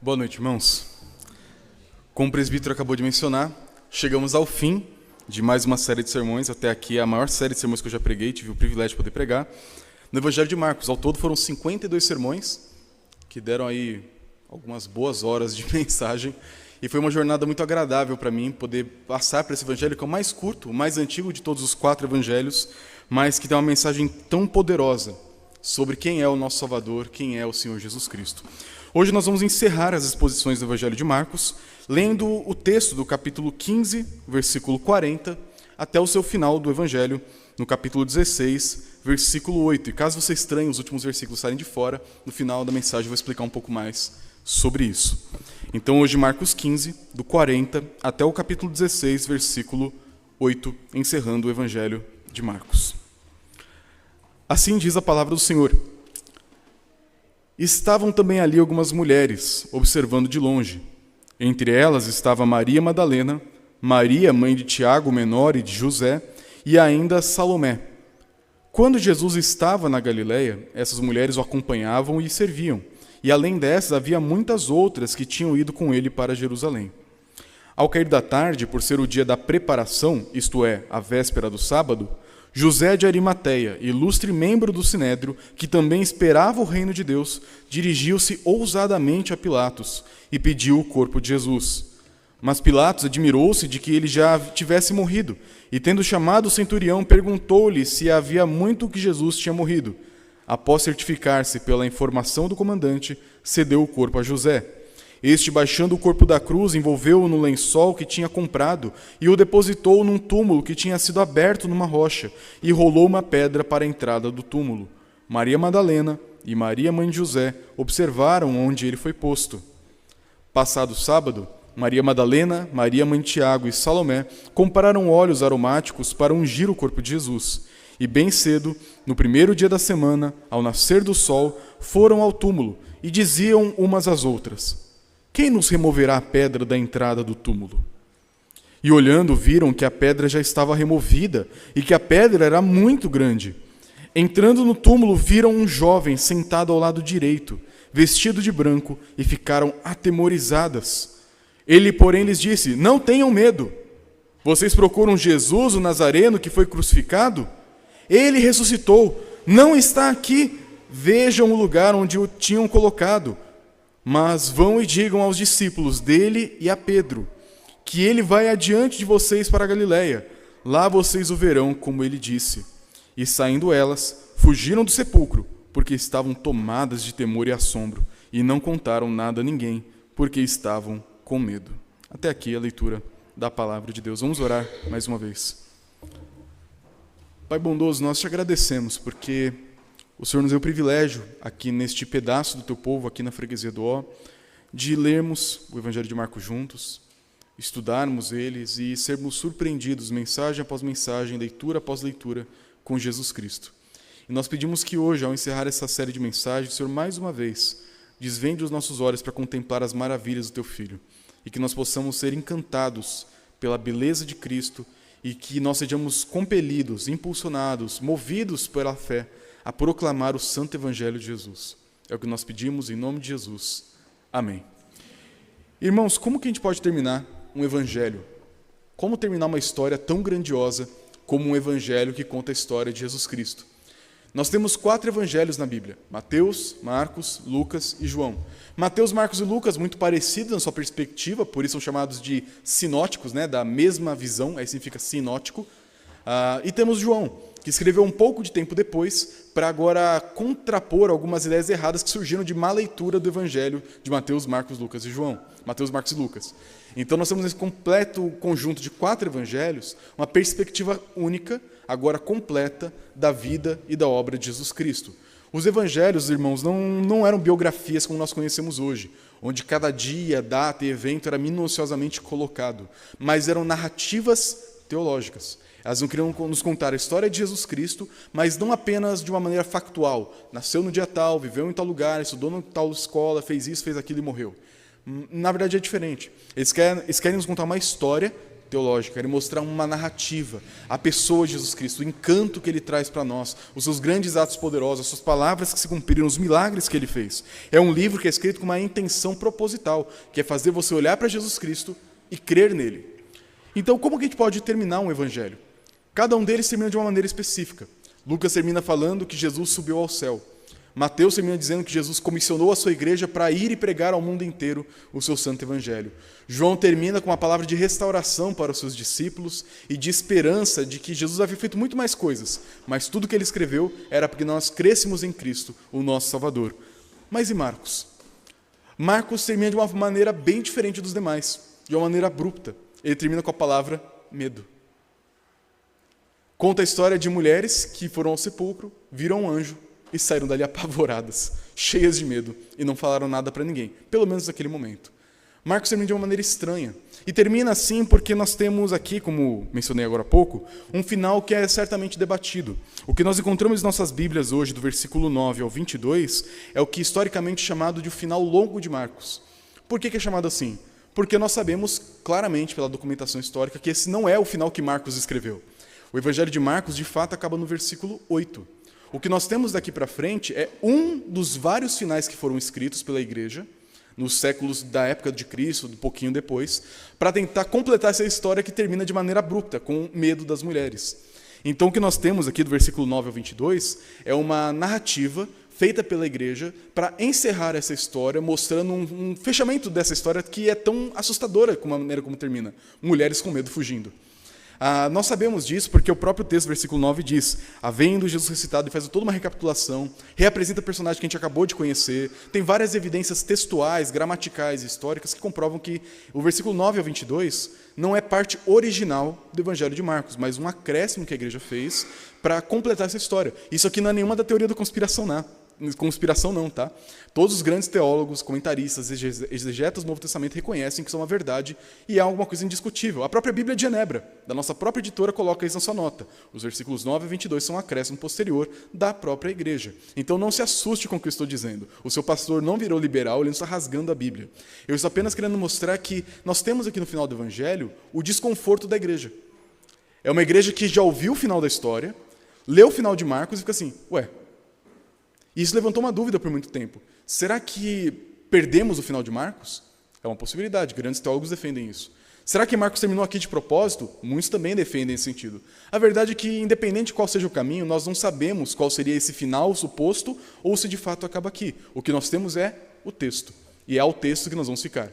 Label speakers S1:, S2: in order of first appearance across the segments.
S1: Boa noite, irmãos. Como o presbítero acabou de mencionar, chegamos ao fim de mais uma série de sermões. Até aqui é a maior série de sermões que eu já preguei, tive o privilégio de poder pregar no Evangelho de Marcos. Ao todo foram 52 sermões, que deram aí algumas boas horas de mensagem. E foi uma jornada muito agradável para mim poder passar por esse evangelho, que é o mais curto, o mais antigo de todos os 4 evangelhos, mas que tem uma mensagem tão poderosa sobre quem é o nosso Salvador, quem é o Senhor Jesus Cristo. Hoje nós vamos encerrar as exposições do Evangelho de Marcos, lendo o texto do capítulo 15, versículo 40, até o seu final do Evangelho, no capítulo 16, versículo 8. E caso você estranhe os últimos versículos saírem de fora, no final da mensagem eu vou explicar um pouco mais sobre isso. Então hoje Marcos 15, do 40 até o capítulo 16, versículo 8, encerrando o Evangelho de Marcos. Assim diz a palavra do Senhor. Estavam também ali algumas mulheres, observando de longe. Entre elas estava Maria Madalena, Maria, mãe de Tiago, o menor, e de José, e ainda Salomé. Quando Jesus estava na Galileia, essas mulheres o acompanhavam e serviam. E além dessas, havia muitas outras que tinham ido com ele para Jerusalém. Ao cair da tarde, por ser o dia da preparação, isto é, a véspera do sábado, José de Arimateia, ilustre membro do Sinédrio, que também esperava o reino de Deus, dirigiu-se ousadamente a Pilatos e pediu o corpo de Jesus. Mas Pilatos admirou-se de que ele já tivesse morrido, e tendo chamado o centurião, perguntou-lhe se havia muito que Jesus tinha morrido. Após certificar-se pela informação do comandante, cedeu o corpo a José. Este, baixando o corpo da cruz, envolveu-o no lençol que tinha comprado e o depositou num túmulo que tinha sido aberto numa rocha e rolou uma pedra para a entrada do túmulo. Maria Madalena e Maria, mãe de José, observaram onde ele foi posto. Passado o sábado, Maria Madalena, Maria, mãe de Tiago e Salomé compraram óleos aromáticos para ungir o corpo de Jesus. E bem cedo, no primeiro dia da semana, ao nascer do sol, foram ao túmulo e diziam umas às outras: quem nos removerá a pedra da entrada do túmulo? E olhando, viram que a pedra já estava removida e que a pedra era muito grande. Entrando no túmulo, viram um jovem sentado ao lado direito, vestido de branco, e ficaram atemorizadas. Ele, porém, lhes disse: não tenham medo. Vocês procuram Jesus, o Nazareno, que foi crucificado? Ele ressuscitou, não está aqui. Vejam o lugar onde o tinham colocado. Mas vão e digam aos discípulos dele e a Pedro, que ele vai adiante de vocês para a Galileia. Lá vocês o verão, como ele disse. E saindo elas, fugiram do sepulcro, porque estavam tomadas de temor e assombro, e não contaram nada a ninguém, porque estavam com medo. Até aqui a leitura da palavra de Deus. Vamos orar mais uma vez. Pai bondoso, nós te agradecemos, porque o Senhor nos deu o privilégio, aqui neste pedaço do teu povo, aqui na freguesia do Ó, de lermos o Evangelho de Marcos juntos, estudarmos eles e sermos surpreendidos, mensagem após mensagem, leitura após leitura, com Jesus Cristo. E nós pedimos que hoje, ao encerrar essa série de mensagens, o Senhor, mais uma vez, desvende os nossos olhos para contemplar as maravilhas do teu Filho, e que nós possamos ser encantados pela beleza de Cristo, e que nós sejamos compelidos, impulsionados, movidos pela fé, a proclamar o santo evangelho de Jesus. É o que nós pedimos em nome de Jesus. Amém. Irmãos, como que a gente pode terminar um evangelho? Como terminar uma história tão grandiosa como um evangelho que conta a história de Jesus Cristo? Nós temos 4 evangelhos na Bíblia: Mateus, Marcos, Lucas e João. Mateus, Marcos e Lucas, muito parecidos na sua perspectiva, por isso são chamados de sinóticos, da mesma visão, aí significa sinótico. E temos João, que escreveu um pouco de tempo depois, para agora contrapor algumas ideias erradas que surgiram de má leitura do Evangelho de Mateus, Marcos, Lucas e João. Mateus, Marcos e Lucas. Então nós temos nesse completo conjunto de 4 evangelhos, uma perspectiva única, agora completa, da vida e da obra de Jesus Cristo. Os evangelhos, irmãos, não eram biografias como nós conhecemos hoje, onde cada dia, data e evento era minuciosamente colocado, mas eram narrativas teológicas. Elas não queriam nos contar a história de Jesus Cristo, mas não apenas de uma maneira factual. Nasceu no dia tal, viveu em tal lugar, estudou em tal escola, fez isso, fez aquilo e morreu. Na verdade é diferente. Eles querem nos contar uma história teológica, era mostrar uma narrativa, a pessoa de Jesus Cristo, o encanto que ele traz para nós, os seus grandes atos poderosos, as suas palavras que se cumpriram, os milagres que ele fez. É um livro que é escrito com uma intenção proposital, que é fazer você olhar para Jesus Cristo e crer nele. Então, como que a gente pode terminar um evangelho? Cada um deles termina de uma maneira específica. Lucas termina falando que Jesus subiu ao céu. Mateus termina dizendo que Jesus comissionou a sua igreja para ir e pregar ao mundo inteiro o seu santo evangelho. João termina com uma palavra de restauração para os seus discípulos e de esperança de que Jesus havia feito muito mais coisas, mas tudo que ele escreveu era para que nós crêssemos em Cristo, o nosso Salvador. Mas e Marcos? Marcos termina de uma maneira bem diferente dos demais, de uma maneira abrupta. Ele termina com a palavra medo. Conta a história de mulheres que foram ao sepulcro, viram um anjo e saíram dali apavoradas, cheias de medo, e não falaram nada para ninguém, pelo menos naquele momento. Marcos termina de uma maneira estranha, e termina assim porque nós temos aqui, como mencionei agora há pouco, um final que é certamente debatido. O que nós encontramos em nossas Bíblias hoje, do versículo 9 ao 22, é o que historicamente é chamado de o final longo de Marcos. Por que é chamado assim? Porque nós sabemos claramente, pela documentação histórica, que esse não é o final que Marcos escreveu. O Evangelho de Marcos, de fato, acaba no versículo 8. O que nós temos daqui para frente é um dos vários finais que foram escritos pela igreja, nos séculos da época de Cristo, um pouquinho depois, para tentar completar essa história que termina de maneira abrupta, com medo das mulheres. Então, o que nós temos aqui do versículo 9 ao 22 é uma narrativa feita pela igreja para encerrar essa história, mostrando um fechamento dessa história que é tão assustadora como a maneira como termina. Mulheres com medo fugindo. Nós sabemos disso porque o próprio texto, versículo 9, diz: havendo Jesus ressuscitado, e faz toda uma recapitulação, reapresenta o personagem que a gente acabou de conhecer, tem várias evidências textuais, gramaticais e históricas que comprovam que o versículo 9 ao 22 não é parte original do Evangelho de Marcos, mas um acréscimo que a igreja fez para completar essa história. Isso aqui não é nenhuma da teoria da conspiração, não, tá? Todos os grandes teólogos, comentaristas, exegetas do Novo Testamento reconhecem que isso é uma verdade e é alguma coisa indiscutível. A própria Bíblia de Genebra, da nossa própria editora, coloca isso na sua nota. Os versículos 9 a 22 são um acréscimo posterior da própria igreja. Então não se assuste com o que eu estou dizendo. O seu pastor não virou liberal, ele não está rasgando a Bíblia. Eu estou apenas querendo mostrar que nós temos aqui no final do Evangelho o desconforto da igreja. É uma igreja que já ouviu o final da história, leu o final de Marcos e fica assim, e isso levantou uma dúvida por muito tempo. Será que perdemos o final de Marcos? É uma possibilidade, grandes teólogos defendem isso. Será que Marcos terminou aqui de propósito? Muitos também defendem esse sentido. A verdade é que, independente de qual seja o caminho, nós não sabemos qual seria esse final suposto ou se de fato acaba aqui. O que nós temos é o texto, e é ao texto que nós vamos ficar.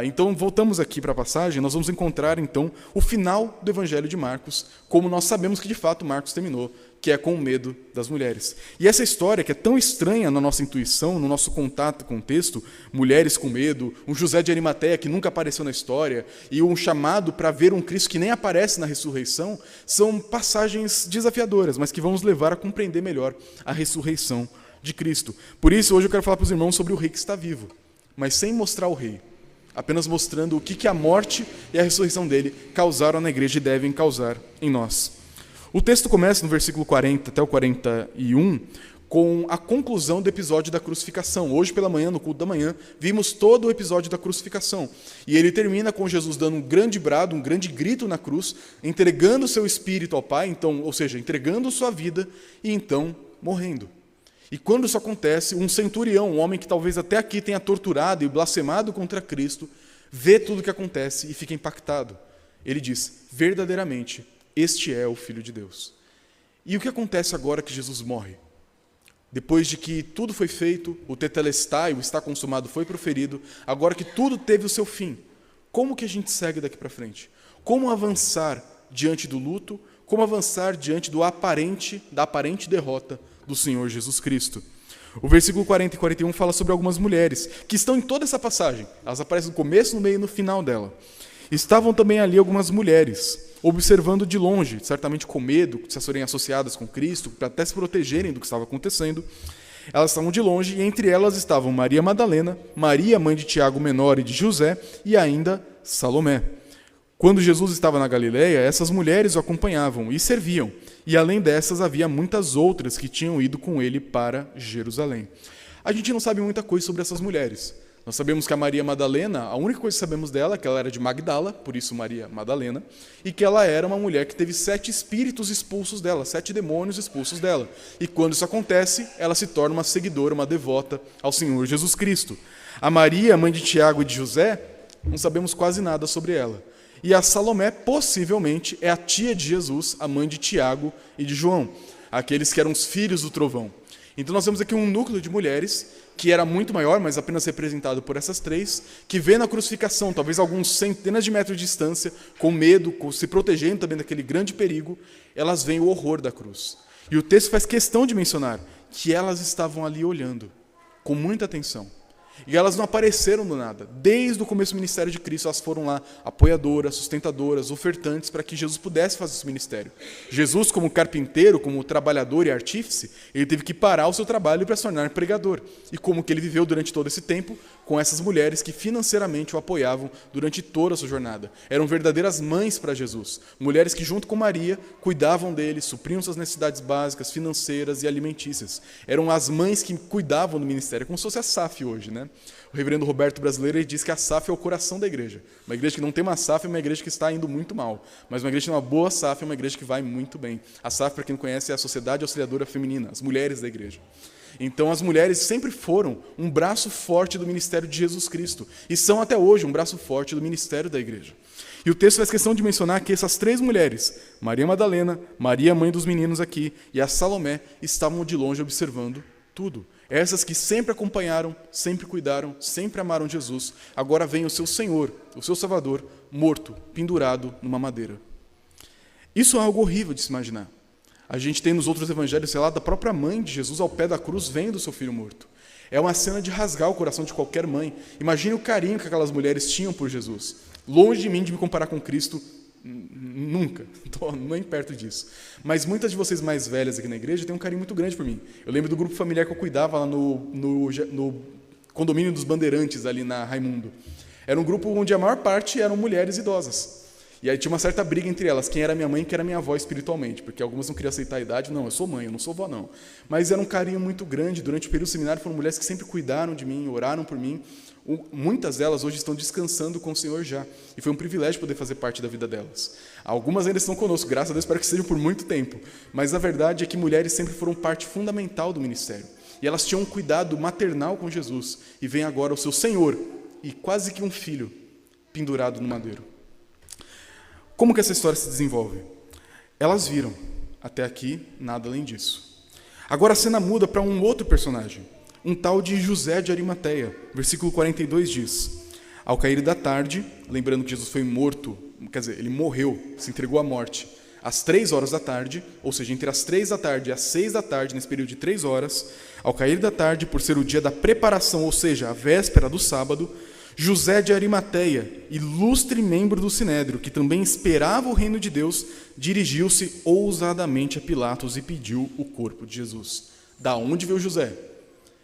S1: Então, voltamos aqui para a passagem, nós vamos encontrar, então, o final do Evangelho de Marcos, como nós sabemos que, de fato, Marcos terminou, que é com o medo das mulheres. E essa história, que é tão estranha na nossa intuição, no nosso contato com o texto, mulheres com medo, um José de Arimateia que nunca apareceu na história, e um chamado para ver um Cristo que nem aparece na ressurreição, são passagens desafiadoras, mas que vão nos levar a compreender melhor a ressurreição de Cristo. Por isso, hoje eu quero falar para os irmãos sobre o rei que está vivo, mas sem mostrar o rei, apenas mostrando o que a morte e a ressurreição dele causaram na igreja e devem causar em nós. O texto começa no versículo 40 até o 41 com a conclusão do episódio da crucificação. Hoje pela manhã, no culto da manhã, vimos todo o episódio da crucificação. E ele termina com Jesus dando um grande brado, um grande grito na cruz, entregando seu espírito ao Pai, então, ou seja, entregando sua vida e então morrendo. E quando isso acontece, um centurião, um homem que talvez até aqui tenha torturado e blasfemado contra Cristo, vê tudo o que acontece e fica impactado. Ele diz, verdadeiramente, este é o Filho de Deus. E o que acontece agora que Jesus morre? Depois de que tudo foi feito, o tetelestai, o está consumado, foi proferido, agora que tudo teve o seu fim, como que a gente segue daqui para frente? Como avançar diante do luto? Como avançar diante da aparente derrota do Senhor Jesus Cristo? O versículo 40 e 41 fala sobre algumas mulheres que estão em toda essa passagem. Elas aparecem no começo, no meio e no final dela. Estavam também ali algumas mulheres, observando de longe, certamente com medo, se forem associadas com Cristo, para até se protegerem do que estava acontecendo. Elas estavam de longe e entre elas estavam Maria Madalena, Maria, mãe de Tiago Menor e de José, e ainda Salomé. Quando Jesus estava na Galileia, essas mulheres o acompanhavam e serviam, e além dessas havia muitas outras que tinham ido com ele para Jerusalém. A gente não sabe muita coisa sobre essas mulheres. Nós sabemos que a Maria Madalena, a única coisa que sabemos dela é que ela era de Magdala, por isso Maria Madalena, e que ela era uma mulher que teve 7 espíritos expulsos dela, 7 demônios expulsos dela. E quando isso acontece, ela se torna uma seguidora, uma devota ao Senhor Jesus Cristo. A Maria, mãe de Tiago e de José, não sabemos quase nada sobre ela. E a Salomé, possivelmente, é a tia de Jesus, a mãe de Tiago e de João, aqueles que eram os filhos do trovão. Então nós temos aqui um núcleo de mulheres que era muito maior, mas apenas representado por essas 3, que vê na crucificação, talvez alguns centenas de metros de distância, com medo, se protegendo também daquele grande perigo, elas veem o horror da cruz. E o texto faz questão de mencionar que elas estavam ali olhando, com muita atenção. E elas não apareceram do nada. Desde o começo do ministério de Cristo, elas foram lá apoiadoras, sustentadoras, ofertantes, para que Jesus pudesse fazer esse ministério. Jesus, como carpinteiro, como trabalhador e artífice, ele teve que parar o seu trabalho para se tornar pregador. E como que ele viveu durante todo esse tempo? Com essas mulheres que financeiramente o apoiavam durante toda a sua jornada. Eram verdadeiras mães para Jesus. Mulheres que, junto com Maria, cuidavam dele, supriam suas necessidades básicas, financeiras e alimentícias. Eram as mães que cuidavam do ministério, como se fosse a SAF hoje, né? O reverendo Roberto Brasileiro diz que a SAF é o coração da igreja. Uma igreja que não tem uma SAF é uma igreja que está indo muito mal. Mas uma igreja que tem uma boa SAF é uma igreja que vai muito bem. A SAF, para quem não conhece, é a Sociedade Auxiliadora Feminina, as mulheres da igreja. Então as mulheres sempre foram um braço forte do ministério de Jesus Cristo. E são até hoje um braço forte do ministério da igreja. E o texto faz questão de mencionar que essas 3 mulheres, Maria Madalena, Maria, mãe dos meninos aqui, e a Salomé, estavam de longe observando tudo. Essas que sempre acompanharam, sempre cuidaram, sempre amaram Jesus, agora vem o seu Senhor, o seu Salvador, morto, pendurado numa madeira. Isso é algo horrível de se imaginar. A gente tem nos outros evangelhos, sei lá, da própria mãe de Jesus ao pé da cruz, vendo o seu filho morto. É uma cena de rasgar o coração de qualquer mãe. Imagine o carinho que aquelas mulheres tinham por Jesus. Longe de mim de me comparar com Cristo, nunca, estou nem perto disso. Mas muitas de vocês mais velhas aqui na igreja têm um carinho muito grande por mim. Eu lembro do grupo familiar que eu cuidava lá no condomínio dos Bandeirantes, ali na Raimundo. Era um grupo onde a maior parte eram mulheres idosas. E aí tinha uma certa briga entre elas, quem era minha mãe e quem era minha avó espiritualmente, porque algumas não queriam aceitar a idade. Não, eu sou mãe, eu não sou vó não. Mas era um carinho muito grande. Durante o período do seminário foram mulheres que sempre cuidaram de mim, oraram por mim. Muitas delas hoje estão descansando com o Senhor já. E foi um privilégio poder fazer parte da vida delas. Algumas ainda estão conosco, graças a Deus, espero que sejam por muito tempo. Mas a verdade é que mulheres sempre foram parte fundamental do ministério. E elas tinham um cuidado maternal com Jesus. E vem agora o seu Senhor, e quase que um filho, pendurado no madeiro. Como que essa história se desenvolve? Elas viram. Até aqui, nada além disso. Agora a cena muda para um outro personagem. Um tal de José de Arimateia. Versículo 42 diz: ao cair da tarde, lembrando que Jesus foi morto, quer dizer, ele morreu, se entregou à morte, às 3 horas da tarde, ou seja, entre as 3 da tarde e as 6 da tarde, nesse período de 3 horas, ao cair da tarde, por ser o dia da preparação, ou seja, a véspera do sábado, José de Arimateia, ilustre membro do Sinédrio, que também esperava o reino de Deus, dirigiu-se ousadamente a Pilatos e pediu o corpo de Jesus. Da onde veio José?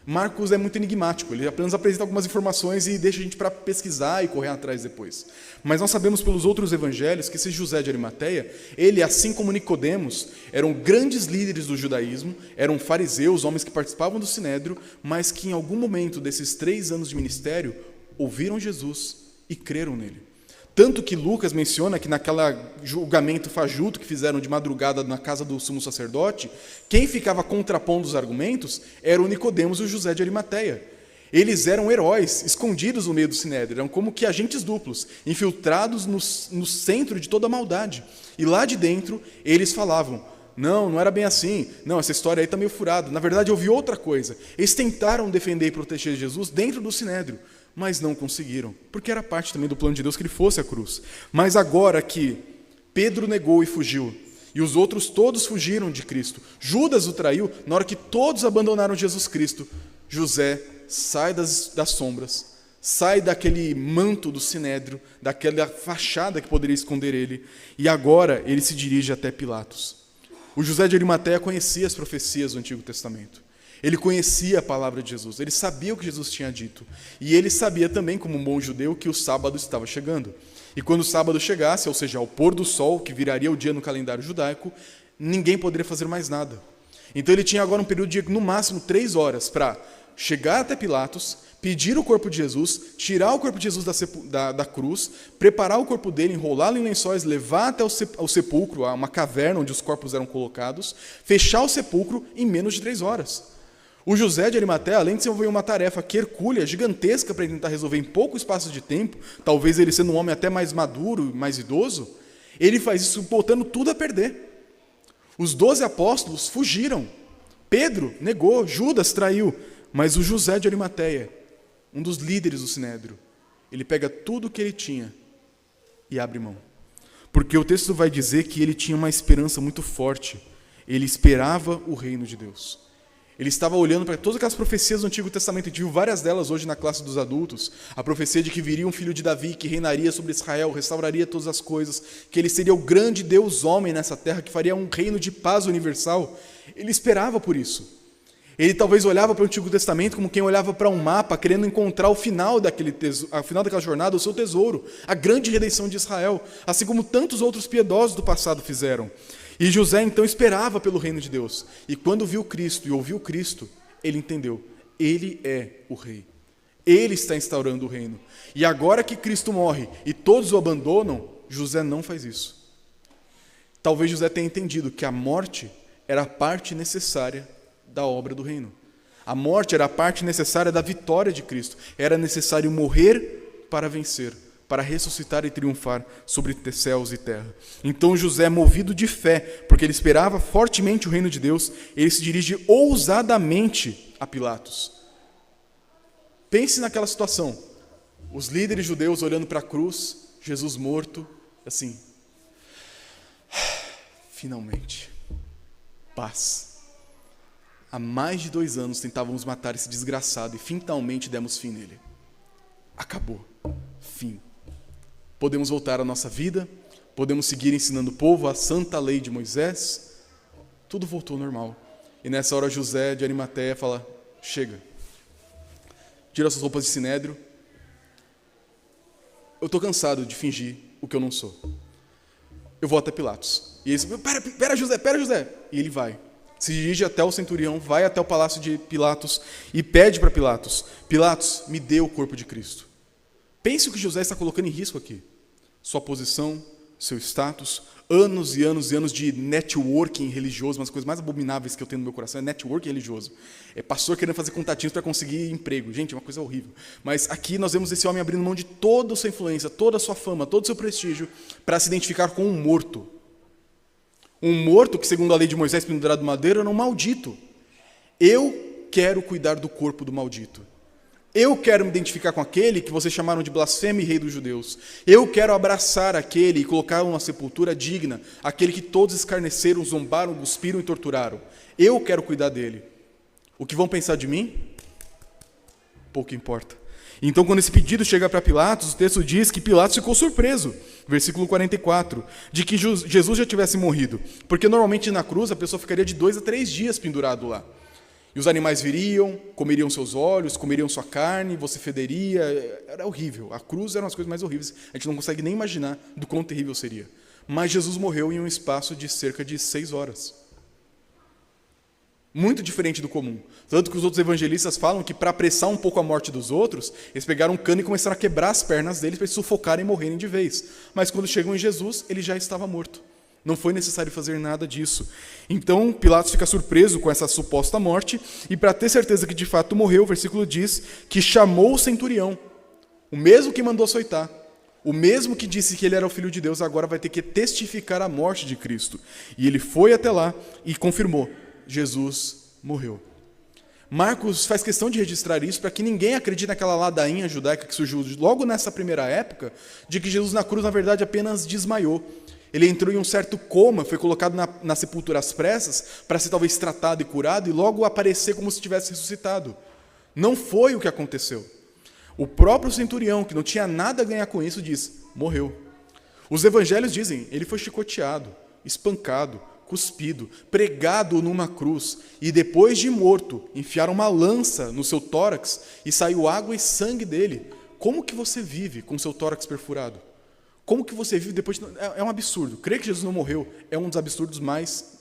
S1: Marcos é muito enigmático, ele apenas apresenta algumas informações e deixa a gente para pesquisar e correr atrás depois. Mas nós sabemos pelos outros evangelhos que esse José de Arimateia, ele, assim como Nicodemos, eram grandes líderes do judaísmo, eram fariseus, homens que participavam do Sinédrio, mas que em algum momento desses 3 anos de ministério, ouviram Jesus e creram nele. Tanto que Lucas menciona que naquele julgamento fajuto que fizeram de madrugada na casa do sumo sacerdote, quem ficava contrapondo os argumentos era o Nicodemos e o José de Arimateia. Eles eram heróis, escondidos no meio do sinédrio, eram como que agentes duplos, infiltrados no centro de toda a maldade. E lá de dentro, eles falavam: não era bem assim, não, essa história aí está meio furada, na verdade eu vi outra coisa. Eles tentaram defender e proteger Jesus dentro do sinédrio, mas não conseguiram, porque era parte também do plano de Deus que ele fosse à cruz. Mas agora que Pedro negou e fugiu, e os outros todos fugiram de Cristo, Judas o traiu, na hora que todos abandonaram Jesus Cristo, José sai das sombras, sai daquele manto do sinédrio, daquela fachada que poderia esconder ele, e agora ele se dirige até Pilatos. O José de Arimateia conhecia as profecias do Antigo Testamento. Ele conhecia a palavra de Jesus, ele sabia o que Jesus tinha dito. E ele sabia também, como um bom judeu, que o sábado estava chegando. E quando o sábado chegasse, ou seja, ao pôr do sol, que viraria o dia no calendário judaico, ninguém poderia fazer mais nada. Então ele tinha agora um período de, no máximo, 3 horas para chegar até Pilatos, pedir o corpo de Jesus, tirar o corpo de Jesus da cruz, preparar o corpo dele, enrolá-lo em lençóis, levar até o sepulcro, uma caverna onde os corpos eram colocados, fechar o sepulcro em menos de 3 horas. O José de Arimateia, além de desenvolver uma tarefa hercúlea, gigantesca para tentar resolver em pouco espaço de tempo, talvez ele sendo um homem até mais maduro, mais idoso, ele faz isso botando tudo a perder. Os 12 apóstolos fugiram. Pedro negou, Judas traiu, mas o José de Arimateia, um dos líderes do Sinédrio, ele pega tudo o que ele tinha e abre mão. Porque o texto vai dizer que ele tinha uma esperança muito forte. Ele esperava o reino de Deus. Ele estava olhando para todas aquelas profecias do Antigo Testamento, a gente viu várias delas hoje na classe dos adultos. A profecia de que viria um filho de Davi, que reinaria sobre Israel, restauraria todas as coisas, que ele seria o grande Deus homem nessa terra, que faria um reino de paz universal. Ele esperava por isso. Ele talvez olhava para o Antigo Testamento como quem olhava para um mapa, querendo encontrar ao final daquela jornada, o seu tesouro, a grande redenção de Israel, assim como tantos outros piedosos do passado fizeram. E José então esperava pelo reino de Deus. E quando viu Cristo e ouviu Cristo, ele entendeu, ele é o rei. Ele está instaurando o reino. E agora que Cristo morre e todos o abandonam, José não faz isso. Talvez José tenha entendido que a morte era a parte necessária da obra do reino. A morte era a parte necessária da vitória de Cristo. Era necessário morrer para vencer, para ressuscitar e triunfar sobre céus e terra. Então José, movido de fé, porque ele esperava fortemente o reino de Deus, ele se dirige ousadamente a Pilatos. Pense naquela situação. Os líderes judeus olhando para a cruz, Jesus morto, assim, finalmente, paz. Há mais de 2 anos tentávamos matar esse desgraçado e finalmente demos fim nele. Acabou. Fim. Podemos voltar à nossa vida, podemos seguir ensinando o povo a santa lei de Moisés. Tudo voltou ao normal. E nessa hora José de Arimateia fala, chega. Tira suas roupas de sinédrio. Eu estou cansado de fingir o que eu não sou. Eu vou até Pilatos. E ele diz, pera José. E ele vai. Se dirige até o centurião, vai até o palácio de Pilatos e pede para Pilatos, Pilatos, me dê o corpo de Cristo. Pense o que José está colocando em risco aqui. Sua posição, seu status, anos e anos e anos de networking religioso, uma das coisas mais abomináveis que eu tenho no meu coração é networking religioso. É pastor querendo fazer contatinhos para conseguir emprego. Gente, é uma coisa horrível. Mas aqui nós vemos esse homem abrindo mão de toda a sua influência, toda a sua fama, todo o seu prestígio, para se identificar com um morto. Um morto que, segundo a lei de Moisés, pendurado no madeiro, era um maldito. Eu quero cuidar do corpo do maldito. Eu quero me identificar com aquele que vocês chamaram de blasfemo e rei dos judeus. Eu quero abraçar aquele e colocar uma sepultura digna, aquele que todos escarneceram, zombaram, cuspiram e torturaram. Eu quero cuidar dele. O que vão pensar de mim? Pouco importa. Então, quando esse pedido chega para Pilatos, o texto diz que Pilatos ficou surpreso, versículo 44, de que Jesus já tivesse morrido. Porque normalmente na cruz a pessoa ficaria de 2 a 3 dias pendurado lá. E os animais viriam, comeriam seus olhos, comeriam sua carne, você federia. Era horrível. A cruz era uma das coisas mais horríveis. A gente não consegue nem imaginar do quão terrível seria. Mas Jesus morreu em um espaço de cerca de 6 horas. Muito diferente do comum. Tanto que os outros evangelistas falam que para apressar um pouco a morte dos outros, eles pegaram um cano e começaram a quebrar as pernas deles para eles sufocarem e morrerem de vez. Mas quando chegam em Jesus, ele já estava morto. Não foi necessário fazer nada disso. Então, Pilatos fica surpreso com essa suposta morte, e para ter certeza que de fato morreu, o versículo diz que chamou o centurião, o mesmo que mandou açoitar, o mesmo que disse que ele era o Filho de Deus, agora vai ter que testificar a morte de Cristo. E ele foi até lá e confirmou, Jesus morreu. Marcos faz questão de registrar isso para que ninguém acredite naquela ladainha judaica que surgiu logo nessa primeira época, de que Jesus na cruz, na verdade, apenas desmaiou. Ele entrou em um certo coma, foi colocado na sepultura às pressas, para ser talvez tratado e curado, e logo aparecer como se tivesse ressuscitado. Não foi o que aconteceu. O próprio centurião, que não tinha nada a ganhar com isso, diz, morreu. Os evangelhos dizem, ele foi chicoteado, espancado, cuspido, pregado numa cruz, e depois de morto, enfiaram uma lança no seu tórax, e saiu água e sangue dele. Como que você vive com seu tórax perfurado? Como que você vive depois de... É um absurdo. Crer que Jesus não morreu é um dos absurdos mais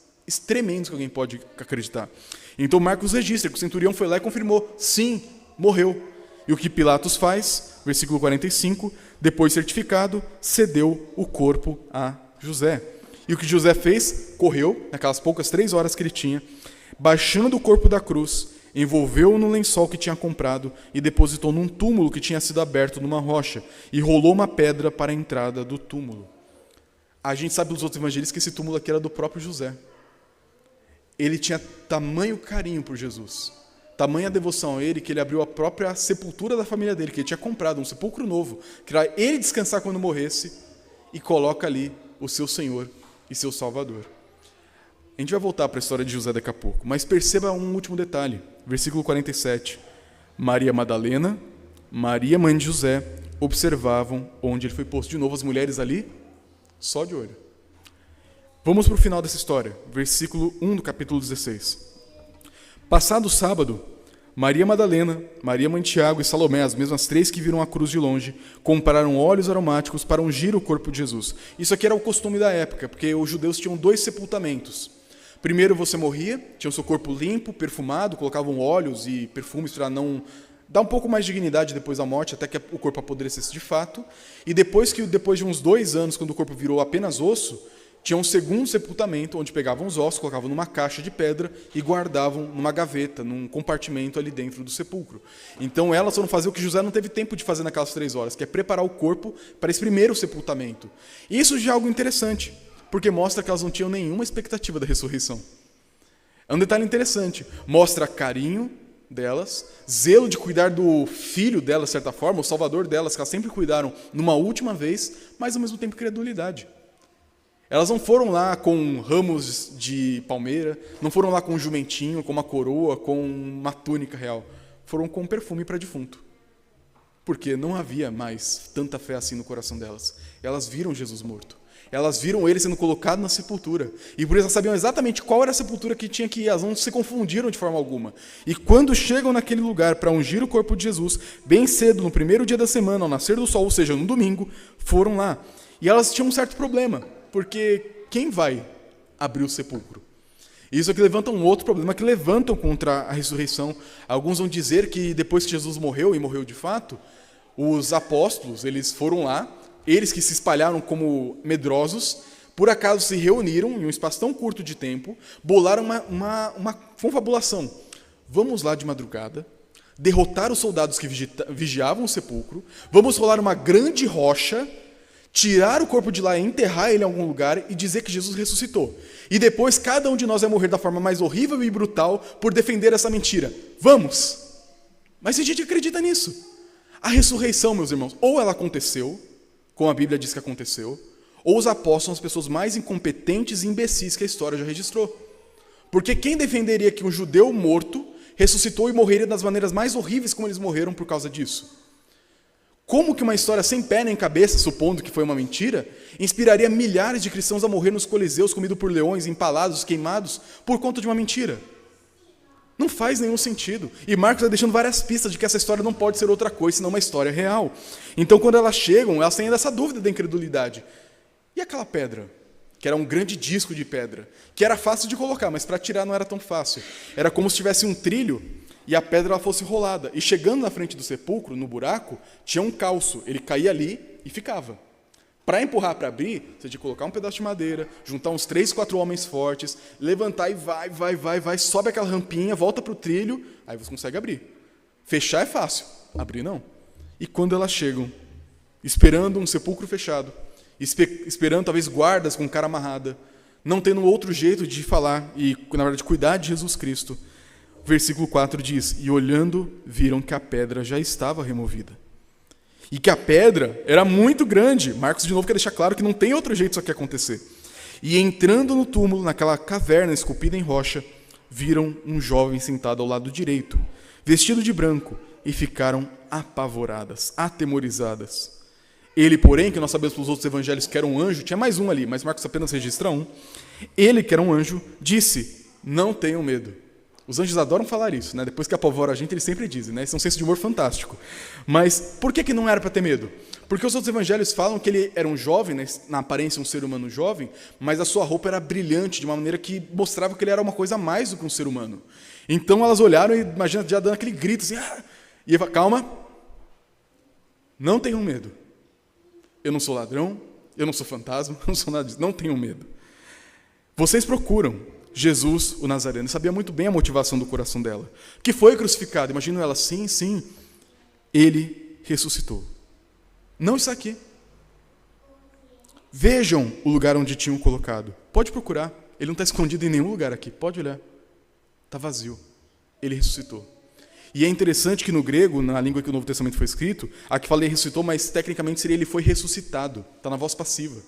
S1: tremendos que alguém pode acreditar. Então Marcos registra que o centurião foi lá e confirmou, sim, morreu. E o que Pilatos faz? Versículo 45, depois certificado, cedeu o corpo a José. E o que José fez? Correu, naquelas poucas 3 horas que ele tinha, baixando o corpo da cruz, envolveu-o no lençol que tinha comprado e depositou num túmulo que tinha sido aberto numa rocha e rolou uma pedra para a entrada do túmulo. A gente sabe dos outros evangelistas que esse túmulo aqui era do próprio José. Ele tinha tamanho carinho por Jesus, tamanha devoção a ele, que ele abriu a própria sepultura da família dele, que ele tinha comprado, um sepulcro novo, que era ele descansar quando morresse, e coloca ali o seu Senhor e seu Salvador. A gente vai voltar para a história de José daqui a pouco, mas perceba um último detalhe, versículo 47. Maria Madalena, Maria, mãe de José, observavam onde ele foi posto. De novo, as mulheres ali, só de olho. Vamos para o final dessa história, versículo 1 do capítulo 16. Passado o sábado, Maria Madalena, Maria mãe de Tiago e Salomé, as mesmas 3 que viram a cruz de longe, compraram óleos aromáticos para ungir o corpo de Jesus. Isso aqui era o costume da época, porque os judeus tinham 2 sepultamentos. Primeiro você morria, tinha o seu corpo limpo, perfumado, colocavam óleos e perfumes para não dar um pouco mais de dignidade depois da morte, até que o corpo apodrecesse de fato. E depois de uns 2 anos, quando o corpo virou apenas osso, tinha um segundo sepultamento, onde pegavam os ossos, colocavam numa caixa de pedra e guardavam numa gaveta, num compartimento ali dentro do sepulcro. Então elas foram fazer o que José não teve tempo de fazer naquelas 3 horas, que é preparar o corpo para esse primeiro sepultamento. E isso já é algo interessante, porque mostra que elas não tinham nenhuma expectativa da ressurreição. É um detalhe interessante, mostra carinho delas, zelo de cuidar do filho delas, de certa forma, o salvador delas, que elas sempre cuidaram numa última vez, mas ao mesmo tempo credulidade. Elas não foram lá com ramos de palmeira, não foram lá com um jumentinho, com uma coroa, com uma túnica real. Foram com perfume para defunto. Porque não havia mais tanta fé assim no coração delas. Elas viram Jesus morto. Elas viram ele sendo colocado na sepultura. E por isso elas sabiam exatamente qual era a sepultura que tinha que ir. Elas não se confundiram de forma alguma. E quando chegam naquele lugar para ungir o corpo de Jesus, bem cedo, no primeiro dia da semana, ao nascer do sol, ou seja, no domingo, foram lá. E elas tinham um certo problema. Porque quem vai abrir o sepulcro? Isso aqui levanta um outro problema, que levantam contra a ressurreição. Alguns vão dizer que depois que Jesus morreu, e morreu de fato, os apóstolos, eles foram lá, eles que se espalharam como medrosos, por acaso se reuniram em um espaço tão curto de tempo, bolaram uma confabulação. Vamos lá de madrugada, derrotar os soldados que vigiavam o sepulcro, vamos rolar uma grande rocha, tirar o corpo de lá e enterrar ele em algum lugar e dizer que Jesus ressuscitou. E depois cada um de nós vai morrer da forma mais horrível e brutal por defender essa mentira. Vamos! Mas a gente acredita nisso. A ressurreição, meus irmãos, ou ela aconteceu, como a Bíblia diz que aconteceu, ou os apóstolos são as pessoas mais incompetentes e imbecis que a história já registrou. Porque quem defenderia que um judeu morto ressuscitou e morreria das maneiras mais horríveis como eles morreram por causa disso? Como que uma história sem pé nem cabeça, supondo que foi uma mentira, inspiraria milhares de cristãos a morrer nos coliseus, comidos por leões, empalados, queimados, por conta de uma mentira? Não faz nenhum sentido. E Marcos está deixando várias pistas de que essa história não pode ser outra coisa, senão uma história real. Então, quando elas chegam, elas têm ainda essa dúvida da incredulidade. E aquela pedra? Que era um grande disco de pedra, que era fácil de colocar, mas para tirar não era tão fácil. Era como se tivesse um trilho e a pedra ela fosse rolada. E chegando na frente do sepulcro, no buraco, tinha um calço. Ele caía ali e ficava. Para empurrar, para abrir, você tinha que colocar um pedaço de madeira, juntar uns 3, 4 homens fortes, levantar e vai, sobe aquela rampinha, volta para o trilho, aí você consegue abrir. Fechar é fácil, abrir não. E quando elas chegam, esperando um sepulcro fechado, esperando talvez guardas com cara amarrada, não tendo outro jeito de falar e, na verdade, cuidar de Jesus Cristo, versículo 4 diz, e olhando, viram que a pedra já estava removida. E que a pedra era muito grande. Marcos, de novo, quer deixar claro que não tem outro jeito disso aqui acontecer. E entrando no túmulo, naquela caverna esculpida em rocha, viram um jovem sentado ao lado direito, vestido de branco, e ficaram apavoradas, atemorizadas. Ele, porém, que nós sabemos pelos outros evangelhos que era um anjo, tinha mais um ali, mas Marcos apenas registra um. Ele, que era um anjo, disse, não tenham medo. Os anjos adoram falar isso, né? Depois que apavora a gente, eles sempre dizem, né? Isso é um senso de humor fantástico. Mas por que não era para ter medo? Porque os outros evangelhos falam que ele era um jovem, né? Na aparência um ser humano jovem, mas a sua roupa era brilhante, de uma maneira que mostrava que ele era uma coisa a mais do que um ser humano. Então elas olharam e, imagina, já dando aquele grito assim, e ele fala, calma, Não tenham medo. Eu não sou ladrão, eu não sou fantasma, eu não sou nada disso. Não tenham medo. Vocês procuram Jesus, o Nazareno. Eu sabia muito bem a motivação do coração dela. Que foi crucificado. Imagino ela, sim, ele ressuscitou. Não está aqui. Vejam o lugar onde tinham colocado. Pode procurar. Ele não está escondido em nenhum lugar aqui. Pode olhar. Está vazio. Ele ressuscitou. E é interessante que no grego, na língua que o Novo Testamento foi escrito, aqui fala ele ressuscitou, mas tecnicamente seria ele foi ressuscitado. Está na voz passiva.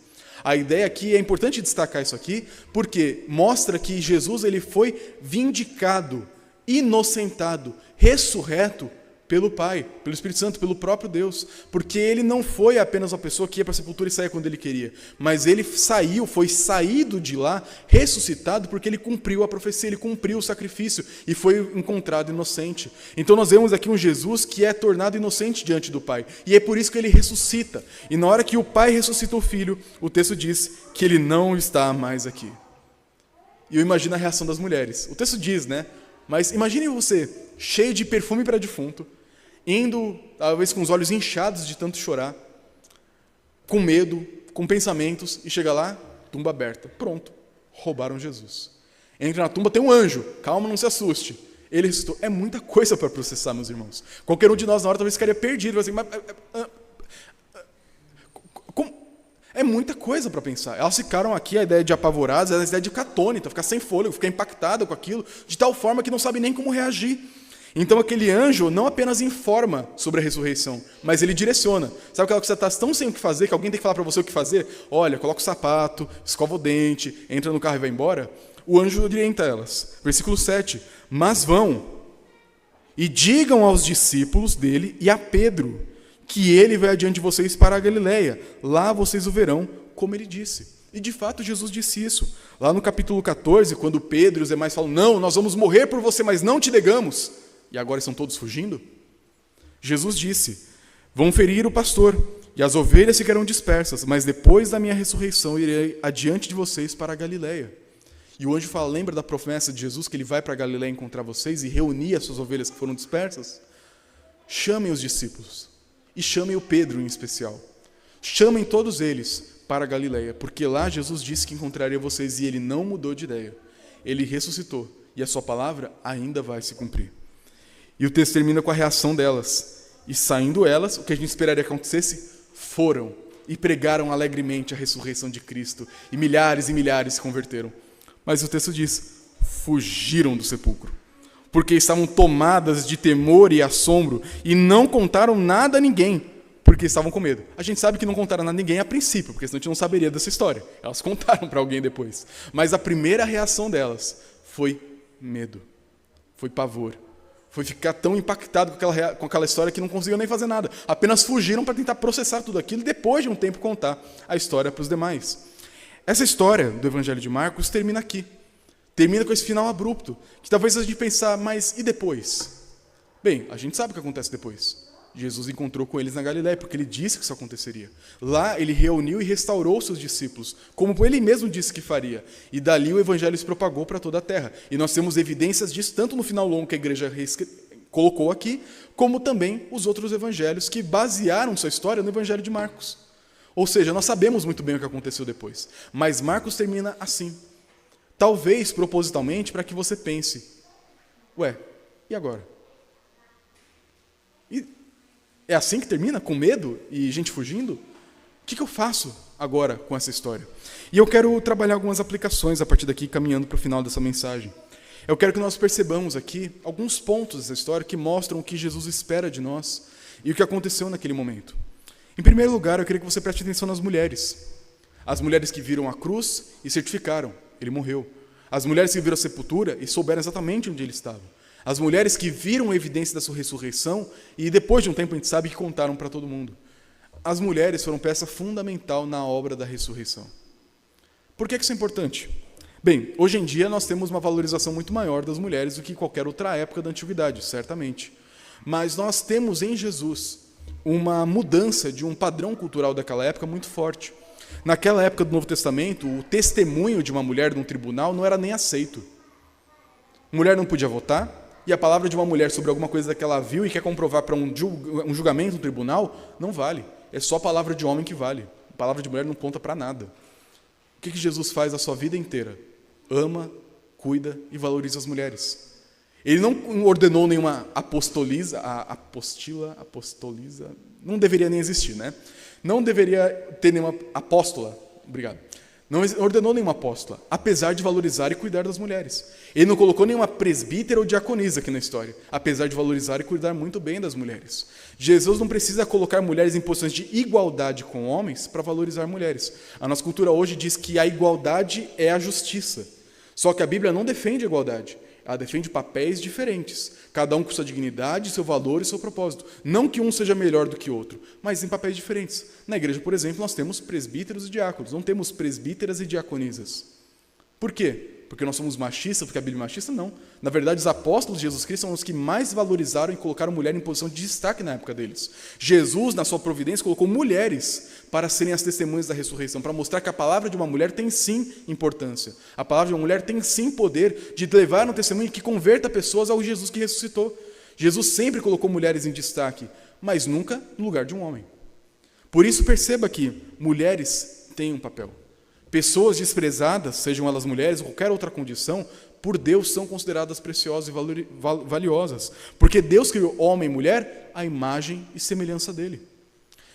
S1: A ideia aqui, é importante destacar isso aqui, porque mostra que Jesus ele foi vindicado, inocentado, ressurreto pelo Pai, pelo Espírito Santo, pelo próprio Deus. Porque ele não foi apenas uma pessoa que ia para a sepultura e saía quando ele queria, mas ele foi saído de lá, ressuscitado, porque ele cumpriu a profecia, ele cumpriu o sacrifício e foi encontrado inocente. Então nós vemos aqui um Jesus que é tornado inocente diante do Pai, e é por isso que ele ressuscita. E na hora que o Pai ressuscita o Filho, o texto diz que ele não está mais aqui. E eu imagino a reação das mulheres. O texto diz, né? Mas imagine você, cheio de perfume para defunto, indo, talvez com os olhos inchados de tanto chorar, com medo, com pensamentos, e chega lá, tumba aberta. Pronto, roubaram Jesus. Entra na tumba, tem um anjo. Calma, não se assuste. Ele ressuscitou. É muita coisa para processar, meus irmãos. Qualquer um de nós, na hora, talvez ficaria perdido. Assim, mas, é muita coisa para pensar. Elas ficaram aqui, a ideia de apavoradas, a ideia de ficar atônita, ficar sem fôlego, ficar impactada com aquilo, de tal forma que não sabe nem como reagir. Então aquele anjo não apenas informa sobre a ressurreição, mas ele direciona. Sabe aquela que você está tão sem o que fazer, que alguém tem que falar para você o que fazer? Olha, coloca o sapato, escova o dente, entra no carro e vai embora. O anjo orienta elas. Versículo 7. Mas vão e digam aos discípulos dele e a Pedro que ele vai adiante de vocês para a Galileia. Lá vocês o verão, como ele disse. E de fato Jesus disse isso. Lá no capítulo 14, quando Pedro e os demais falam, não, nós vamos morrer por você, mas não te negamos. E agora estão todos fugindo? Jesus disse, vão ferir o pastor, e as ovelhas ficarão dispersas, mas depois da minha ressurreição irei adiante de vocês para a Galileia. E o anjo fala, lembra da promessa de Jesus, que ele vai para a Galileia encontrar vocês e reunir as suas ovelhas que foram dispersas? Chamem os discípulos, e chamem o Pedro em especial. Chamem todos eles para a Galileia, porque lá Jesus disse que encontraria vocês, e ele não mudou de ideia. Ele ressuscitou, e a sua palavra ainda vai se cumprir. E o texto termina com a reação delas. E saindo elas, o que a gente esperaria que acontecesse, foram e pregaram alegremente a ressurreição de Cristo. E milhares se converteram. Mas o texto diz, fugiram do sepulcro, porque estavam tomadas de temor e assombro, e não contaram nada a ninguém, porque estavam com medo. A gente sabe que não contaram nada a ninguém a princípio, porque senão a gente não saberia dessa história. Elas contaram para alguém depois. Mas a primeira reação delas foi medo, foi pavor. Foi ficar tão impactado com aquela história que não conseguiu nem fazer nada. Apenas fugiram para tentar processar tudo aquilo e depois de um tempo contar a história para os demais. Essa história do Evangelho de Marcos termina aqui. Termina com esse final abrupto, que talvez a gente pensar, mas e depois? Bem, a gente sabe o que acontece depois. Jesus encontrou com eles na Galileia, porque ele disse que isso aconteceria. Lá ele reuniu e restaurou seus discípulos, como ele mesmo disse que faria. E dali o evangelho se propagou para toda a terra. E nós temos evidências disso, tanto no final longo que a igreja colocou aqui, como também os outros evangelhos que basearam sua história no evangelho de Marcos. Ou seja, nós sabemos muito bem o que aconteceu depois. Mas Marcos termina assim. Talvez propositalmente para que você pense, ué, e agora? É assim que termina? Com medo e gente fugindo? O que eu faço agora com essa história? E eu quero trabalhar algumas aplicações a partir daqui, caminhando para o final dessa mensagem. Eu quero que nós percebamos aqui alguns pontos dessa história que mostram o que Jesus espera de nós e o que aconteceu naquele momento. Em primeiro lugar, eu queria que você preste atenção nas mulheres. As mulheres que viram a cruz e certificaram, ele morreu. As mulheres que viram a sepultura e souberam exatamente onde ele estava. As mulheres que viram a evidência da sua ressurreição e depois de um tempo a gente sabe que contaram para todo mundo. As mulheres foram peça fundamental na obra da ressurreição. Por que isso é importante? Bem, hoje em dia nós temos uma valorização muito maior das mulheres do que em qualquer outra época da antiguidade, certamente. Mas nós temos em Jesus uma mudança de um padrão cultural daquela época muito forte. Naquela época do Novo Testamento, o testemunho de uma mulher num tribunal não era nem aceito. Mulher não podia votar, e a palavra de uma mulher sobre alguma coisa que ela viu e quer comprovar para um julgamento, um tribunal, não vale. É só a palavra de homem que vale. A palavra de mulher não conta para nada. O que Jesus faz a sua vida inteira? Ama, cuida e valoriza as mulheres. Ele não ordenou nenhuma apostoliza, não deveria nem existir, né? Não deveria ter nenhuma apóstola, obrigado. Não ordenou nenhuma apóstola, apesar de valorizar e cuidar das mulheres. Ele não colocou nenhuma presbítera ou diaconisa aqui na história, apesar de valorizar e cuidar muito bem das mulheres. Jesus não precisa colocar mulheres em posições de igualdade com homens para valorizar mulheres. A nossa cultura hoje diz que a igualdade é a justiça. Só que a Bíblia não defende a igualdade. Ela defende papéis diferentes, cada um com sua dignidade, seu valor e seu propósito. Não que um seja melhor do que o outro, mas em papéis diferentes. Na igreja, por exemplo, nós temos presbíteros e diáconos, não temos presbíteras e diaconisas. Por quê? Porque nós somos machistas, porque a Bíblia é machista? Não. Na verdade, os apóstolos de Jesus Cristo são os que mais valorizaram e colocaram mulher em posição de destaque na época deles. Jesus, na sua providência, colocou mulheres para serem as testemunhas da ressurreição, para mostrar que a palavra de uma mulher tem sim importância. A palavra de uma mulher tem sim poder de levar um testemunho que converta pessoas ao Jesus que ressuscitou. Jesus sempre colocou mulheres em destaque, mas nunca no lugar de um homem. Por isso, perceba que mulheres têm um papel. Pessoas desprezadas, sejam elas mulheres ou qualquer outra condição, por Deus são consideradas preciosas e valiosas. Porque Deus criou homem e mulher à imagem e semelhança dele.